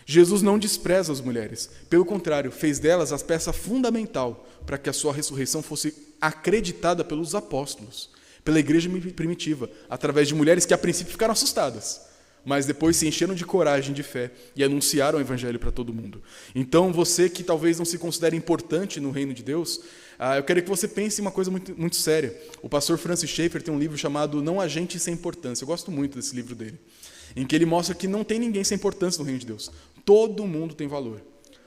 S1: Jesus não despreza as mulheres. Pelo contrário, fez delas a peça fundamental para que a sua ressurreição fosse acreditada pelos apóstolos, pela igreja primitiva, através de mulheres que a princípio ficaram assustadas, mas depois se encheram de coragem, de fé e anunciaram o evangelho para todo mundo. Então, você que talvez não se considere importante no reino de Deus, eu quero que você pense em uma coisa muito, muito séria. O pastor Francis Schaeffer tem um livro chamado Não Há Gente Sem Importância. Eu gosto muito desse livro dele, em que ele mostra que não tem ninguém sem importância no reino de Deus. Todo mundo tem valor.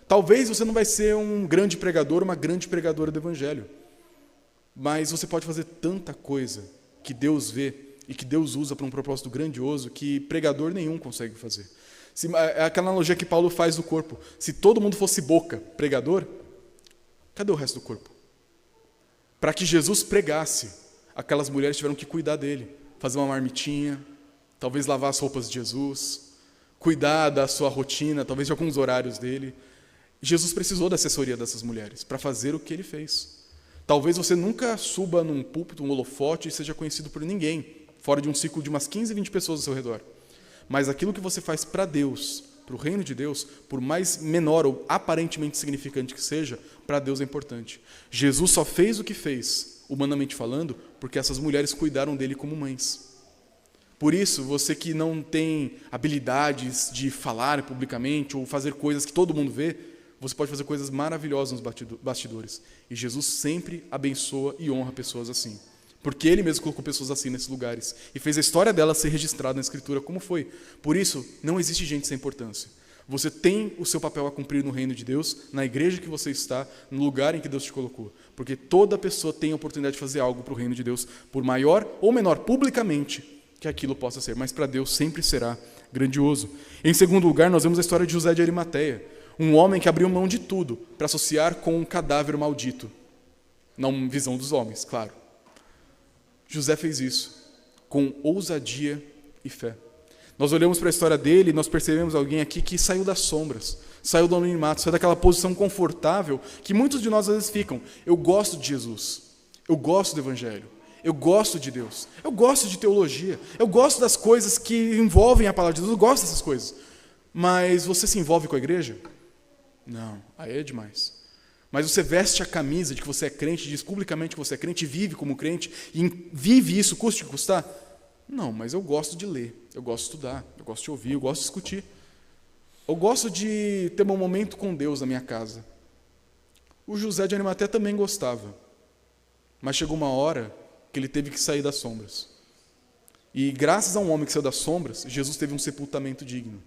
S1: Talvez você não vai ser um grande pregador, uma grande pregadora do evangelho, mas você pode fazer tanta coisa que Deus vê e que Deus usa para um propósito grandioso que pregador nenhum consegue fazer. É aquela analogia que Paulo faz do corpo. Se todo mundo fosse boca, pregador, cadê o resto do corpo? Para que Jesus pregasse, aquelas mulheres tiveram que cuidar dele, fazer uma marmitinha, talvez lavar as roupas de Jesus, cuidar da sua rotina, talvez de alguns horários dele. Jesus precisou da assessoria dessas mulheres para fazer o que ele fez. Talvez você nunca suba num púlpito, um holofote e seja conhecido por ninguém, fora de um ciclo de umas 15, 20 pessoas ao seu redor. Mas aquilo que você faz para Deus, para o reino de Deus, por mais menor ou aparentemente significante que seja, para Deus é importante. Jesus só fez o que fez, humanamente falando, porque essas mulheres cuidaram dele como mães. Por isso, você que não tem habilidades de falar publicamente ou fazer coisas que todo mundo vê, você pode fazer coisas maravilhosas nos bastidores. E Jesus sempre abençoa e honra pessoas assim. Porque ele mesmo colocou pessoas assim nesses lugares e fez a história dela ser registrada na Escritura como foi. Por isso, não existe gente sem importância. Você tem o seu papel a cumprir no reino de Deus, na igreja que você está, no lugar em que Deus te colocou. Porque toda pessoa tem a oportunidade de fazer algo para o reino de Deus, por maior ou menor, publicamente, que aquilo possa ser. Mas para Deus sempre será grandioso. Em segundo lugar, nós vemos a história de José de Arimateia, um homem que abriu mão de tudo para associar com um cadáver maldito. Na visão dos homens, claro. José fez isso com ousadia e fé. Nós olhamos para a história dele e nós percebemos alguém aqui que saiu das sombras, saiu do anonimato, saiu daquela posição confortável que muitos de nós às vezes ficam. Eu gosto de Jesus, eu gosto do Evangelho, eu gosto de Deus, eu gosto de teologia, eu gosto das coisas que envolvem a palavra de Deus, eu gosto dessas coisas. Mas você se envolve com a igreja? Não, aí é demais. Mas você veste a camisa de que você é crente, diz publicamente que você é crente, vive como crente, e vive isso, custe o que custar? Não, mas eu gosto de ler, eu gosto de estudar, eu gosto de ouvir, eu gosto de discutir. Eu gosto de ter um momento com Deus na minha casa. O José de Arimateia também gostava, mas chegou uma hora que ele teve que sair das sombras. E graças a um homem que saiu das sombras, Jesus teve um sepultamento digno.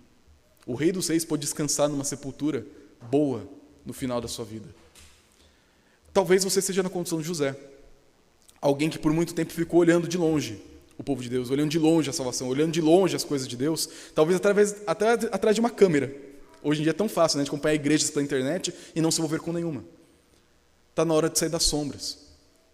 S1: O Rei dos Reis pôde descansar numa sepultura boa no final da sua vida. Talvez você seja na condição de José, alguém que por muito tempo ficou olhando de longe o povo de Deus, olhando de longe a salvação, olhando de longe as coisas de Deus, talvez atrás de uma câmera. Hoje em dia é tão fácil, né, de acompanhar igrejas pela internet e não se envolver com nenhuma. Está na hora de sair das sombras.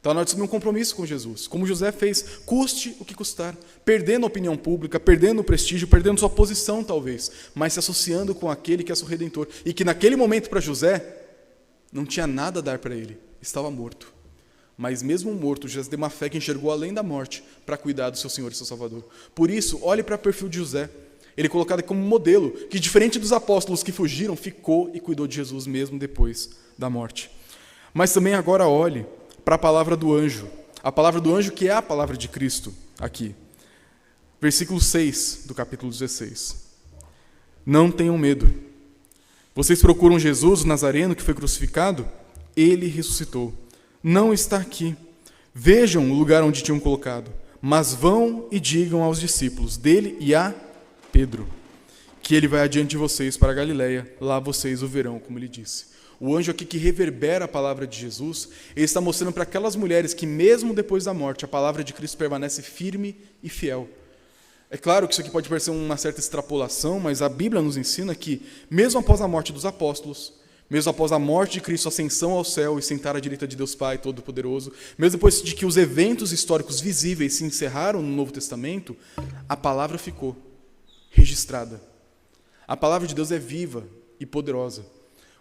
S1: Está na hora de assumir um compromisso com Jesus, como José fez, custe o que custar, perdendo a opinião pública, perdendo o prestígio, perdendo sua posição talvez, mas se associando com aquele que é seu Redentor, e que naquele momento para José, não tinha nada a dar para ele, estava morto. Mas mesmo morto, José tem uma fé que enxergou além da morte para cuidar do seu Senhor e seu Salvador. Por isso, olhe para o perfil de José, ele é colocado como modelo, que diferente dos apóstolos que fugiram, ficou e cuidou de Jesus mesmo depois da morte. Mas também agora olhe para a palavra do anjo que é a palavra de Cristo aqui. Versículo 6 do capítulo 16. Não tenham medo. Vocês procuram Jesus, o Nazareno, que foi crucificado? Ele ressuscitou. Não está aqui. Vejam o lugar onde tinham colocado. Mas vão e digam aos discípulos dele e a Pedro que ele vai adiante de vocês para a Galileia. Lá vocês o verão, como ele disse. O anjo aqui que reverbera a palavra de Jesus, ele está mostrando para aquelas mulheres que mesmo depois da morte, a palavra de Cristo permanece firme e fiel. É claro que isso aqui pode parecer uma certa extrapolação, mas a Bíblia nos ensina que, mesmo após a morte dos apóstolos, mesmo após a morte de Cristo, a ascensão ao céu e sentar à direita de Deus Pai Todo-Poderoso, mesmo depois de que os eventos históricos visíveis se encerraram no Novo Testamento, a palavra ficou registrada. A palavra de Deus é viva e poderosa.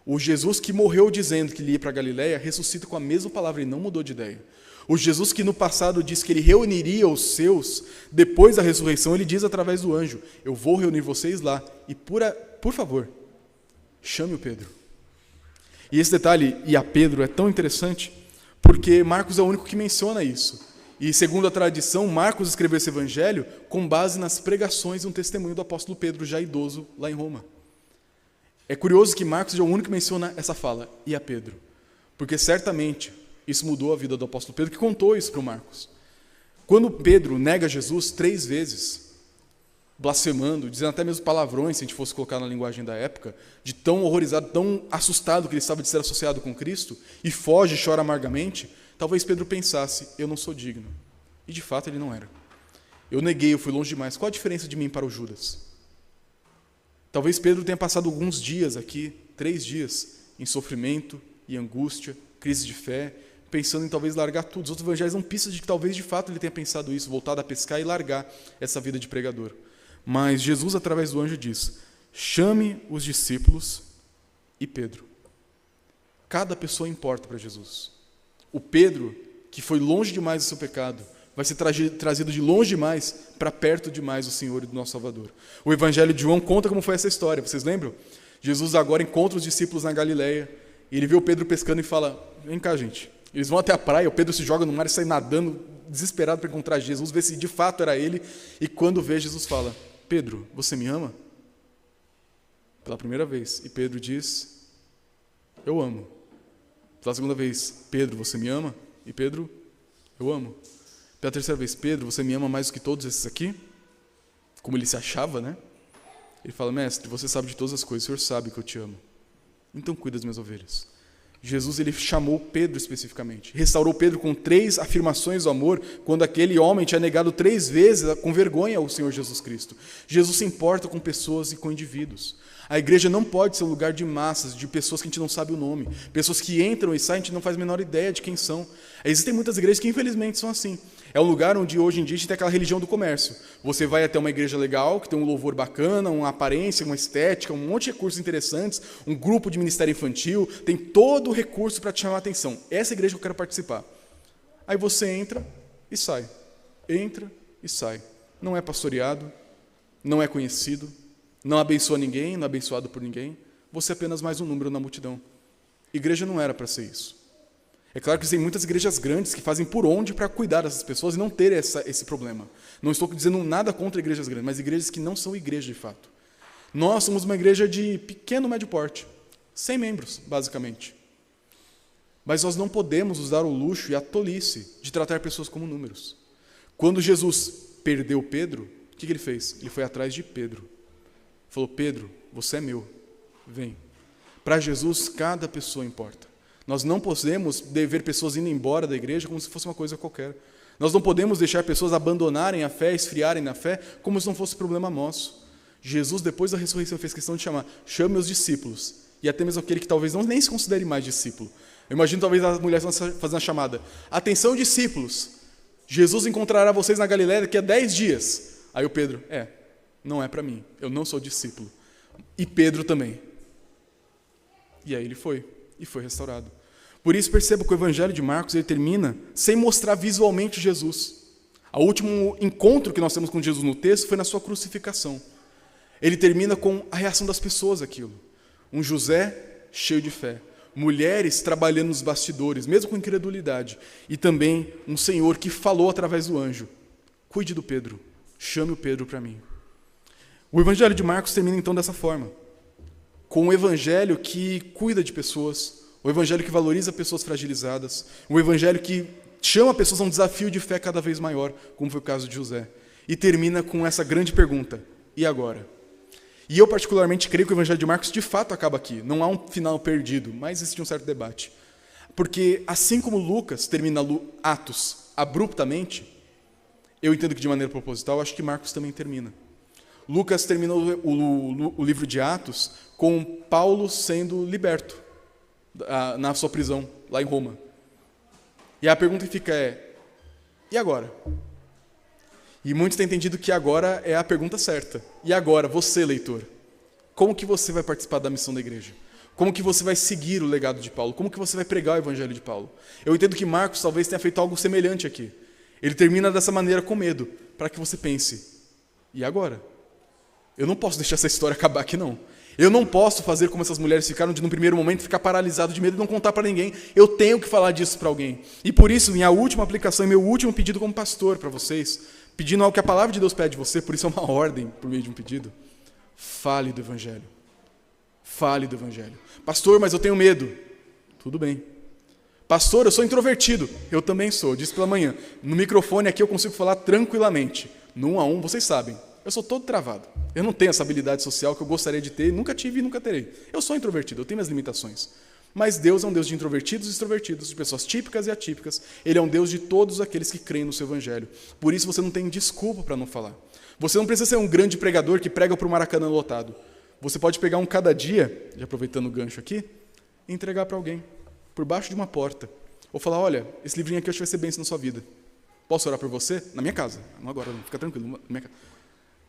S1: O Jesus que morreu dizendo que ele ia para a Galileia, ressuscita com a mesma palavra, ele não mudou de ideia. O Jesus que no passado disse que ele reuniria os seus, depois da ressurreição, ele diz através do anjo, eu vou reunir vocês lá, e por favor, chame o Pedro. E esse detalhe, e a Pedro, é tão interessante, porque Marcos é o único que menciona isso. E segundo a tradição, Marcos escreveu esse evangelho com base nas pregações e um testemunho do apóstolo Pedro, já idoso, lá em Roma. É curioso que Marcos é o único que menciona essa fala, e a Pedro. Porque certamente isso mudou a vida do apóstolo Pedro, que contou isso para o Marcos. Quando Pedro nega Jesus 3 vezes, blasfemando, dizendo até mesmo palavrões, se a gente fosse colocar na linguagem da época, de tão horrorizado, tão assustado que ele estava de ser associado com Cristo, e foge e chora amargamente, talvez Pedro pensasse, eu não sou digno. E de fato ele não era. Eu neguei, eu fui longe demais. Qual a diferença de mim para o Judas? Talvez Pedro tenha passado alguns dias aqui, 3 dias, em sofrimento e angústia, crise de fé, pensando em talvez largar tudo. Os outros evangelhos dão pistas de que talvez de fato ele tenha pensado isso, voltado a pescar e largar essa vida de pregador. Mas Jesus, através do anjo, diz, chame os discípulos e Pedro. Cada pessoa importa para Jesus. O Pedro, que foi longe demais do seu pecado, vai ser trazido de longe demais para perto demais do Senhor e do nosso Salvador. O Evangelho de João conta como foi essa história, vocês lembram? Jesus agora encontra os discípulos na Galileia, e ele vê o Pedro pescando e fala, vem cá gente. Eles vão até a praia, o Pedro se joga no mar e sai nadando, desesperado para encontrar Jesus, ver se de fato era ele, e quando vê, Jesus fala, Pedro, você me ama? Pela primeira vez, e Pedro diz, eu amo. Pela segunda vez, Pedro, você me ama? E Pedro, eu amo. Pela terceira vez, Pedro, você me ama mais do que todos esses aqui? Como ele se achava, né? Ele fala, mestre, você sabe de todas as coisas, o Senhor sabe que eu te amo. Então cuida das minhas ovelhas. Jesus, ele chamou Pedro especificamente. Restaurou Pedro com 3 afirmações do amor, quando aquele homem tinha negado 3 vezes com vergonha ao Senhor Jesus Cristo. Jesus se importa com pessoas e com indivíduos. A igreja não pode ser um lugar de massas, de pessoas que a gente não sabe o nome. Pessoas que entram e saem, a gente não faz a menor ideia de quem são. Existem muitas igrejas que infelizmente são assim. É um lugar onde hoje em dia a gente tem aquela religião do comércio. Você vai até uma igreja legal, que tem um louvor bacana, uma aparência, uma estética, um monte de recursos interessantes, um grupo de ministério infantil, tem todo o recurso para te chamar a atenção. Essa igreja que eu quero participar. Aí você entra e sai. Entra e sai. Não é pastoreado, não é conhecido, não abençoa ninguém, não é abençoado por ninguém. Você é apenas mais um número na multidão. Igreja não era para ser isso. É claro que tem muitas igrejas grandes que fazem por onde para cuidar dessas pessoas e não ter esse problema. Não estou dizendo nada contra igrejas grandes, mas igrejas que não são igrejas de fato. Nós somos uma igreja de pequeno, médio porte, 100 membros, basicamente. Mas nós não podemos usar o luxo e a tolice de tratar pessoas como números. Quando Jesus perdeu Pedro, o que ele fez? Ele foi atrás de Pedro. Falou, Pedro, você é meu, vem. Para Jesus, cada pessoa importa. Nós não podemos ver pessoas indo embora da igreja como se fosse uma coisa qualquer. Nós não podemos deixar pessoas abandonarem a fé, esfriarem na fé, como se não fosse problema nosso. Jesus, depois da ressurreição, fez questão de chamar, chame os discípulos, e até mesmo aquele que talvez nem se considere mais discípulo. Eu imagino talvez as mulheres fazendo a chamada. Atenção, discípulos. Jesus encontrará vocês na Galiléia daqui a 10 dias. Aí o Pedro, não é para mim. Eu não sou discípulo. E Pedro também. E aí ele foi. E foi restaurado. Por isso perceba que o Evangelho de Marcos ele termina sem mostrar visualmente Jesus. O último encontro que nós temos com Jesus no texto foi na sua crucificação. Ele termina com a reação das pessoas àquilo. Um José cheio de fé. Mulheres trabalhando nos bastidores, mesmo com incredulidade. E também um Senhor que falou através do anjo. Cuide do Pedro. Chame o Pedro para mim. O Evangelho de Marcos termina então dessa forma. Com um Evangelho que cuida de pessoas. Um Evangelho que valoriza pessoas fragilizadas. Um Evangelho que chama pessoas a um desafio de fé cada vez maior, como foi o caso de José. E termina com essa grande pergunta. E agora? E eu particularmente creio que o Evangelho de Marcos de fato acaba aqui. Não há um final perdido, mas existe um certo debate. Porque assim como Lucas termina Atos abruptamente, eu entendo que de maneira proposital, acho que Marcos também termina. Lucas termina o livro de Atos com Paulo sendo liberto na sua prisão, lá em Roma. E a pergunta que fica e agora? E muitos têm entendido que agora é a pergunta certa. E agora, você, leitor? Como que você vai participar da missão da igreja? Como que você vai seguir o legado de Paulo? Como que você vai pregar o evangelho de Paulo? Eu entendo que Marcos talvez tenha feito algo semelhante aqui. Ele termina dessa maneira com medo, para que você pense, e agora? Eu não posso deixar essa história acabar aqui, não. Eu não posso fazer como essas mulheres ficaram, de no primeiro momento ficar paralisado de medo e não contar para ninguém. Eu tenho que falar disso para alguém. E por isso, minha última aplicação e meu último pedido como pastor para vocês, pedindo algo que a palavra de Deus pede de você, por isso é uma ordem por meio de um pedido. Fale do evangelho. Fale do evangelho. Pastor, mas eu tenho medo. Tudo bem. Pastor, eu sou introvertido. Eu também sou, disse pela manhã. No microfone aqui eu consigo falar tranquilamente. No 1 a 1, vocês sabem. Eu sou todo travado. Eu não tenho essa habilidade social que eu gostaria de ter, nunca tive e nunca terei. Eu sou introvertido, eu tenho minhas limitações. Mas Deus é um Deus de introvertidos e extrovertidos, de pessoas típicas e atípicas. Ele é um Deus de todos aqueles que creem no seu evangelho. Por isso você não tem desculpa para não falar. Você não precisa ser um grande pregador que prega para o Maracanã lotado. Você pode pegar um cada dia, já aproveitando o gancho aqui, e entregar para alguém, por baixo de uma porta. Ou falar, olha, esse livrinho aqui eu acho que vai ser bênção na sua vida. Posso orar por você? Na minha casa. Não agora, não. Fica tranquilo. Na minha casa.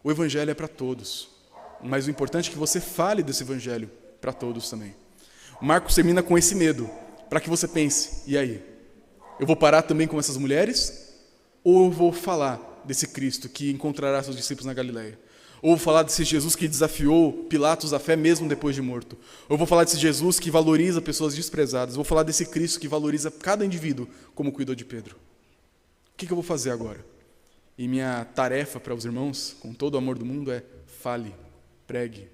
S1: O evangelho é para todos. Mas o importante é que você fale desse evangelho para todos também. O Marcos termina com esse medo, para que você pense, e aí? Eu vou parar também com essas mulheres? Ou eu vou falar desse Cristo que encontrará seus discípulos na Galileia? Ou vou falar desse Jesus que desafiou Pilatos à fé mesmo depois de morto? Ou vou falar desse Jesus que valoriza pessoas desprezadas? Vou falar desse Cristo que valoriza cada indivíduo como cuidou de Pedro? O que eu vou fazer agora? E minha tarefa para os irmãos, com todo o amor do mundo, é fale, pregue.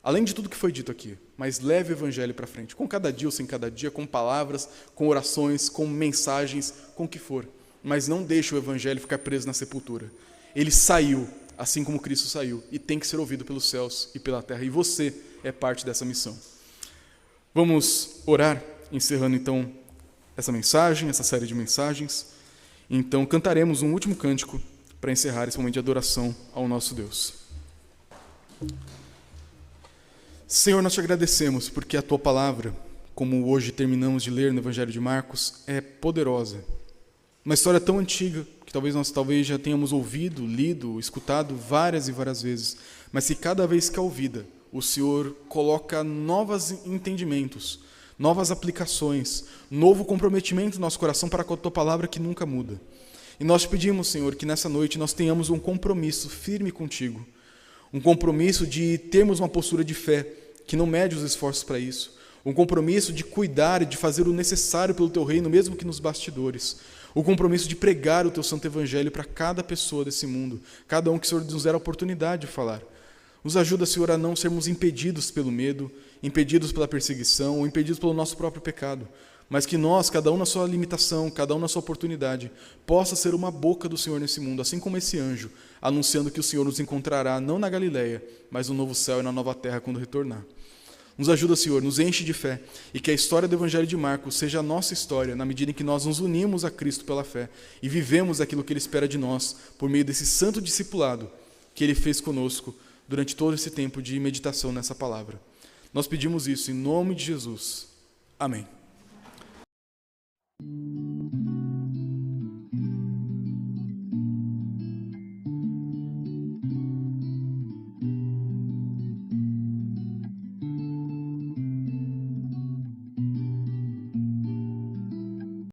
S1: Além de tudo que foi dito aqui, mas leve o evangelho para frente, com cada dia ou sem cada dia, com palavras, com orações, com mensagens, com o que for. Mas não deixe o evangelho ficar preso na sepultura. Ele saiu, assim como Cristo saiu, e tem que ser ouvido pelos céus e pela terra, e você é parte dessa missão. Vamos orar, encerrando então essa mensagem, essa série de mensagens. Então cantaremos um último cântico para encerrar esse momento de adoração ao nosso Deus. Senhor, nós te agradecemos porque a tua palavra, como hoje terminamos de ler no Evangelho de Marcos, é poderosa. Uma história tão antiga que nós já tenhamos ouvido, lido, escutado várias e várias vezes, mas que cada vez que é ouvida, o Senhor coloca novos entendimentos, novas aplicações, novo comprometimento no nosso coração para com a tua palavra que nunca muda. E nós te pedimos, Senhor, que nessa noite nós tenhamos um compromisso firme contigo, um compromisso de termos uma postura de fé que não mede os esforços para isso, um compromisso de cuidar e de fazer o necessário pelo teu reino, mesmo que nos bastidores, o compromisso de pregar o teu santo evangelho para cada pessoa desse mundo, cada um que o Senhor nos der a oportunidade de falar. Nos ajuda, Senhor, a não sermos impedidos pelo medo, impedidos pela perseguição, ou impedidos pelo nosso próprio pecado, mas que nós, cada um na sua limitação, cada um na sua oportunidade, possa ser uma boca do Senhor nesse mundo, assim como esse anjo, anunciando que o Senhor nos encontrará, não na Galileia, mas no novo céu e na nova terra quando retornar. Nos ajuda, Senhor, nos enche de fé, e que a história do Evangelho de Marcos seja a nossa história, na medida em que nós nos unimos a Cristo pela fé, e vivemos aquilo que Ele espera de nós, por meio desse santo discipulado que Ele fez conosco, durante todo esse tempo de meditação nessa palavra. Nós pedimos isso em nome de Jesus. Amém.
S2: Música